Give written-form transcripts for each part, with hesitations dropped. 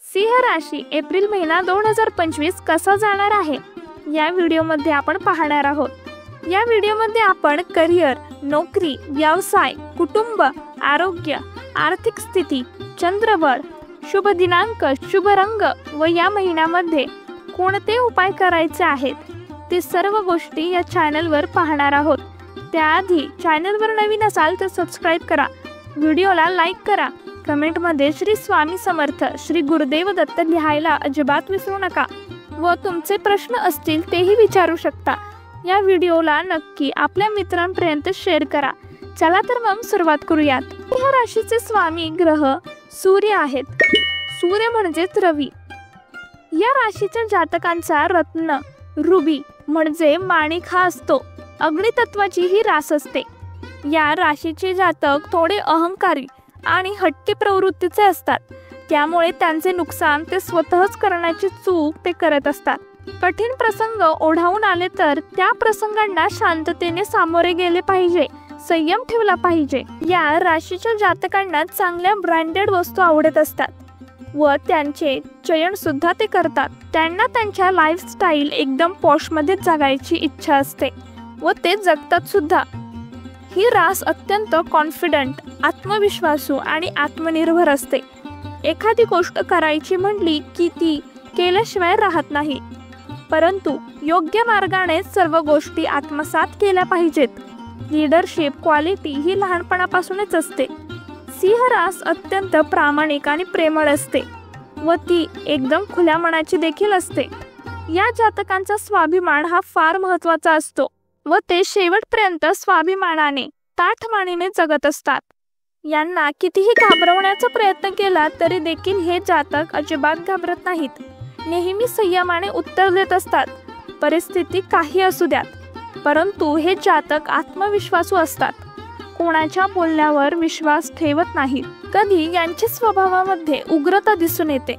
सिंह राशी एप्रिल महिना 2025 कसा जाणार आहे या व्हिडिओमध्ये आपण पाहणार आहोत। या व्हिडिओमध्ये आपण करिअर, नोकरी, व्यवसाय, कुटुंब, आरोग्य, आर्थिक स्थिती, चंद्रबळ, शुभ दिनांक, शुभ रंग व या महिन्यामध्ये कोणते उपाय करायचे आहेत ते सर्व गोष्टी या चॅनलवर पाहणार आहोत। त्याआधी चॅनलवर नवीन असाल तर सबस्क्राइब करा, व्हिडिओला लाईक करा, कमेंटमध्ये श्री स्वामी समर्थ, श्री गुरुदेव दत्त लिहायला अजिबात विसरू नका व तुमचे प्रश्न असतील तेही विचारू शकता। या व्हिडिओला नक्की आपल्या मित्रांपर्यंत शेअर करा। चला तर मग सुरुवात करूयात। सिंह राशीचे स्वामी ग्रह सूर्य आहेत। सूर्य म्हणजेच रवी। या राशीच्या जातकांचा रत्न रुबी म्हणजे माणिक हा असतो। अग्नितत्वाची ही रास असते। या राशीचे जातक थोडे अहंकारी आणि हट्टी प्रवृत्तीचे असतात, त्यामुळे त्यांचे नुकसान ते स्वतःच करण्याची चूक ते करत असतात। कठीण प्रसंग ओढावून आले तर त्या प्रसंगांना शांततेने सामोरे गेले पाहिजे, संयम ठेवला पाहिजे। या राशीच्या जातकांना चांगल्या ब्रँडेड वस्तू आवडत असतात व त्यांचे चयन सुद्धा ते करतात। त्यांना त्यांच्या लाईफस्टाईल एकदम पॉश मध्ये जगायची इच्छा असते व ते जगतात सुद्धा। ही रास अत्यंत कॉन्फिडंट, आत्मविश्वासू आणि आत्मनिर्भर असते। एखादी गोष्ट करायची म्हटली की ती केल्याशिवाय राहत नाही, परंतु योग्य मार्गाने सर्व गोष्टी आत्मसात केल्या पाहिजेत। लीडरशिप क्वालिटी ही लहानपणापासूनच असते। सिंह रास अत्यंत प्रामाणिक आणि प्रेमळ असते व ती एकदम खुल्या मनाची देखील असते। या जातकांचा स्वाभिमान हा फार महत्त्वाचा असतो व ते शेवटपर्यंत स्वाभिमानाने ताठमानेने जगत असतात। यांना कितीही घाबरवण्याचा प्रयत्न केला तरी देखील हे जातक अजिबात घाबरत नाहीत। नेहमी संयमाने उत्तर देत असतात, परिस्थिती काही असू द्यात। परंतु हे जातक आत्मविश्वासू असतात, कोणाच्या बोलण्यावर विश्वास ठेवत नाहीत। कधी यांच्या स्वभावामध्ये उग्रता दिसून येते,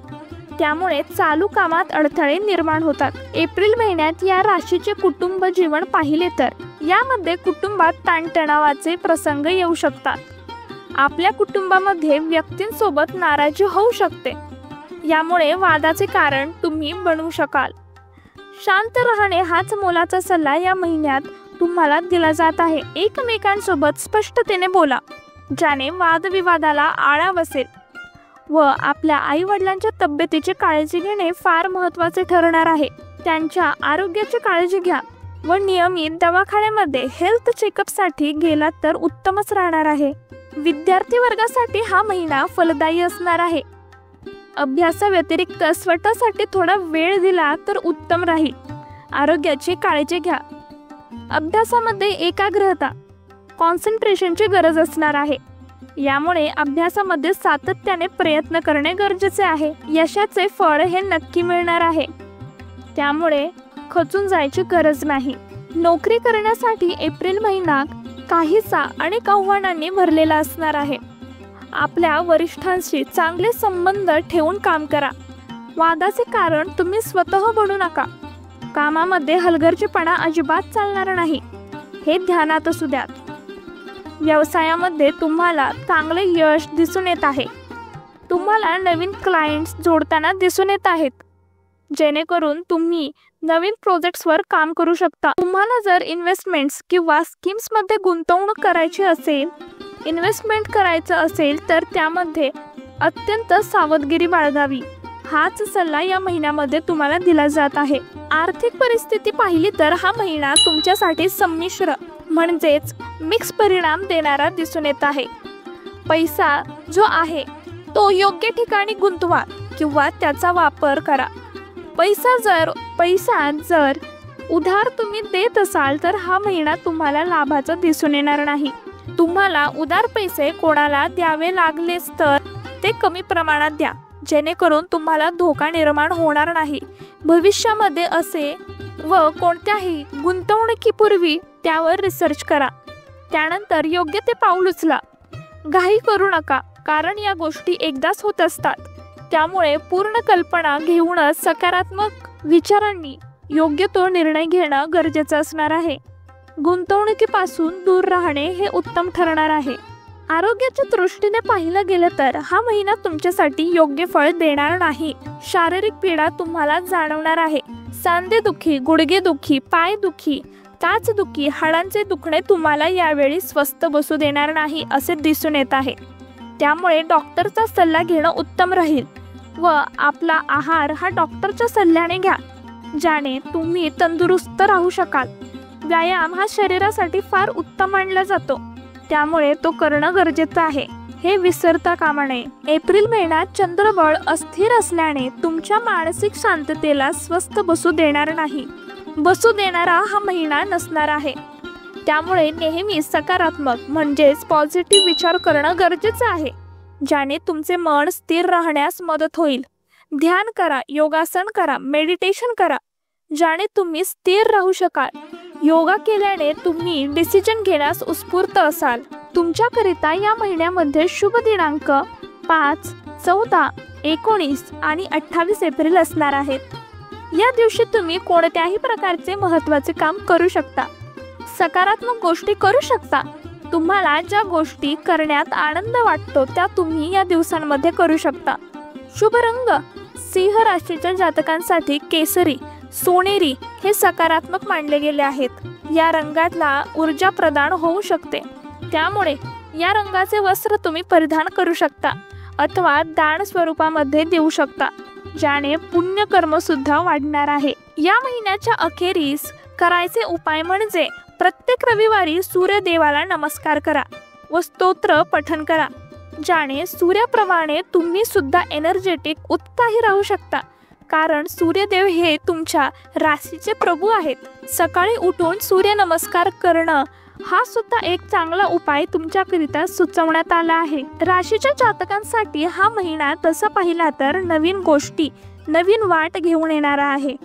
त्यामुळे चालू कामात अडथळे निर्माण होतात। एप्रिल महिन्यात या राशीचे कुटुंब जीवन पाहिले तर यामध्ये कुटुंबात ताणतणावाचे प्रसंग येऊ शकतात। आपल्या कुटुंबामध्ये व्यक्तींसोबत नाराजी होऊ शकते, यामुळे वादाचे कारण तुम्ही बनवू शकाल। शांत राहणे हाच मोलाचा सल्ला या महिन्यात तुम्हाला दिला जात आहे। एकमेकांसोबत स्पष्टतेने बोला, ज्याने वादविवादाला आळा बसेल व आपल्या आई वडिलांच्या तब्येतीची काळजी घेणे फार महत्त्वाचे ठरणार आहे। त्यांच्या आरोग्याची काळजी घ्या व नियमित दवाखान्यामध्ये हेल्थ चेकअपसाठी गेलात तर उत्तमच राहणार आहे। विद्यार्थी वर्गासाठी हा महिना फलदायी असणार आहे। अभ्यासाव्यतिरिक्त स्वतःसाठी थोडा वेळ दिला तर उत्तम राहील। आरोग्याची काळजी घ्या। अभ्यासामध्ये एकाग्रता, कॉन्सन्ट्रेशनची गरज असणार आहे, यामुळे अभ्यासामध्ये सातत्याने प्रयत्न करणे गरजेचे आहे। यशाचे फळ हे नक्की मिळणार आहे, त्यामुळे खचून जायची गरज नाही। नोकरी करण्यासाठी एप्रिल महिना काहीसा अनेक आव्हानांनी भरलेला असणार आहे। आपल्या वरिष्ठांशी चांगले संबंध ठेवून काम करा। वादाचे कारण तुम्ही स्वतः बनू नका। कामामध्ये हलगर्जीपणा अजिबात चालणार नाही, हे ध्यानात असू द्या। व्यवसायामध्ये तुम्हाला चांगले यश दिसून येत आहे। तुम्हाला नवीन क्लायंट्स जोडताना दिसून येत आहेत, जेणेकरून तुम्ही नवीन प्रोजेक्ट्सवर काम करू शकता। तुम्हाला जर इन्व्हेस्टमेंट्स किंवा स्कीम्समध्ये गुंतवणूक करायची असेल, इन्व्हेस्टमेंट करायचं असेल तर त्यामध्ये अत्यंत सावधगिरी बाळगावी, हाच सल्ला या महिन्यामध्ये तुम्हाला दिला जात आहे। आर्थिक परिस्थिती पाहिली तर हा महिना तुमच्यासाठी संमिश्र म्हणजेच मिक्स परिणाम देणारा दिसून येत आहे। पैसा जो आहे तो योग्य ठिकाणी गुंतवा किंवा त्याचा वापर करा। पैसा जर उधार तुम्ही देत असाल तर हा महिना तुम्हाला लाभाचा दिसून येणार नाही। तुम्हाला उधार पैसे कोणाला द्यावे लागलेच तर ते कमी प्रमाणात द्या, जेणेकरून तुम्हाला धोका निर्माण होणार नाही। भविष्यामध्ये असे व कोणत्याही गुंतवणुकीपूर्वी त्यावर रिसर्च करा, त्यानंतर योग्य ते पाऊल उचला। घाई करू नका, कारण या गोष्टी एकदाच होत असतात, त्यामुळे पूर्ण कल्पना घेऊनच सकारात्मक विचारांनी योग्य तो निर्णय घेणं गरजेचं असणार आहे। गुंतवणुकीपासून दूर राहणे हे उत्तम ठरणार आहे। आरोग्याच्या दृष्टीने पाहिलं गेलं तर हा महिना तुमच्यासाठी योग्य फळ देणार नाही। शारीरिक पीडा तुम्हाला जाणवणार आहे। सांधेदुखी, गुडघेदुखी, पायदुखी, टाचदुखी, हाडांचे दुखणे तुम्हाला यावेळी स्वस्थ बसू देणार नाही असे दिसून येत आहे। त्यामुळे डॉक्टरचा सल्ला घेणं उत्तम राहील व आपला आहार हा डॉक्टरच्या सल्ल्याने घ्या, ज्याने तुम्ही तंदुरुस्त राहू शकाल। व्यायाम हा शरीरासाठी फार उत्तम मानला जातो, त्यामुळे तो करणं गरजेचं आहे, हे विसरता कामा नये। एप्रिल महिन्यात चंद्रबळ अस्थिर असल्याने तुमच्या मानसिक शांततेला स्वस्थ बसू देणार नाही, बसू देणारा हा महिना नसणार आहे। त्यामुळे नेहमी सकारात्मक म्हणजेच पॉझिटिव्ह विचार करणं गरजेचं आहे, ज्याने तुमचे मन स्थिर राहण्यास मदत होईल। ध्यान करा, योगासन करा, मेडिटेशन करा, ज्याने तुम्ही स्थिर राहू शकाल। योगा केल्याने तुम्ही डिसिजन घेण्यास उत्स्फूर्त असाल। तुमच्याकरिता या महिन्यामध्ये शुभ दिनांक 5, 14, 19 आणि 28 एप्रिल असणार आहेत। या दिवशी तुम्ही कोणत्याही प्रकारचे महत्त्वाचे काम करू शकता, सकारात्मक गोष्टी करू शकता। तुम्हाला ज्या गोष्टी करण्यात आनंद वाटतो त्या तुम्ही या दिवसांमध्ये करू शकता। शुभ रंग सिंह राशीच्या जातकांसाठी केसरी, सोनेरी हे सकारात्मक मानले गेले आहेत। या रंगातला ऊर्जा प्रदान होऊ शकते, त्यामुळे या रंगाचे वस्त्र तुम्ही परिधान करू शकता अथवा दान स्वरूपामध्ये देऊ शकता, ज्याने पुण्यकर्म सुद्धा वाढणार आहे। या महिन्याच्या अखेरीस करायचे उपाय म्हणजे प्रत्येक रविवारी सूर्यदेवाला नमस्कार करा व स्तोत्र पठण करा, ज्याने सूर्याप्रमाणे तुम्ही सुद्धा एनर्जेटिक, उत्साही राहू शकता, कारण सूर्यदेव हे तुमच्या राशीचे प्रभू आहेत। सकाळी उठून सूर्य नमस्कार करणं हा सुद्धा एक चांगला उपाय तुमच्याकरिता सुचवण्यात आला आहे। राशीच्या जातकांसाठी हा महिना तसं पाहिला तर नवीन गोष्टी, नवीन वाट घेऊन येणारा आहे।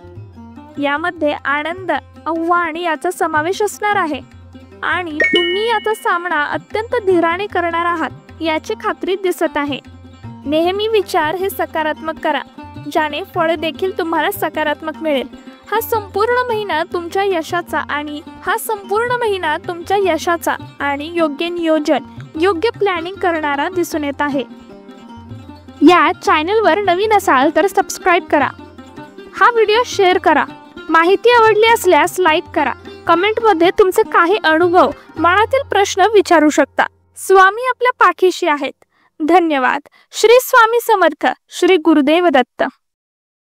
यामध्ये आनंद, आव्हान याचा समावेश असणार आहे आणि तुम्ही याचा सामना अत्यंत धीराने करणार आहात याची खात्री दिसत आहे। नेहमी विचार हे सकारात्मक करा, ज्याने फळ देखील तुम्हाला सकारात्मक मिळेल। हा संपूर्ण महिना तुमच्या यशाचा आणि योग्य नियोजन, योग्य प्लॅनिंग करणारा दिसून येत आहे। या चॅनलवर नवीन असाल तर सबस्क्राईब करा, हा व्हिडिओ शेअर करा, माहिती आवडली असल्यास लाईक करा, कमेंटमध्ये तुमचे काही अनुभव, मनातील प्रश्न विचारू शकता। स्वामी आपल्या पाठीशी आहेत। धन्यवाद। श्री स्वामी समर्थ। श्री गुरुदेव दत्त।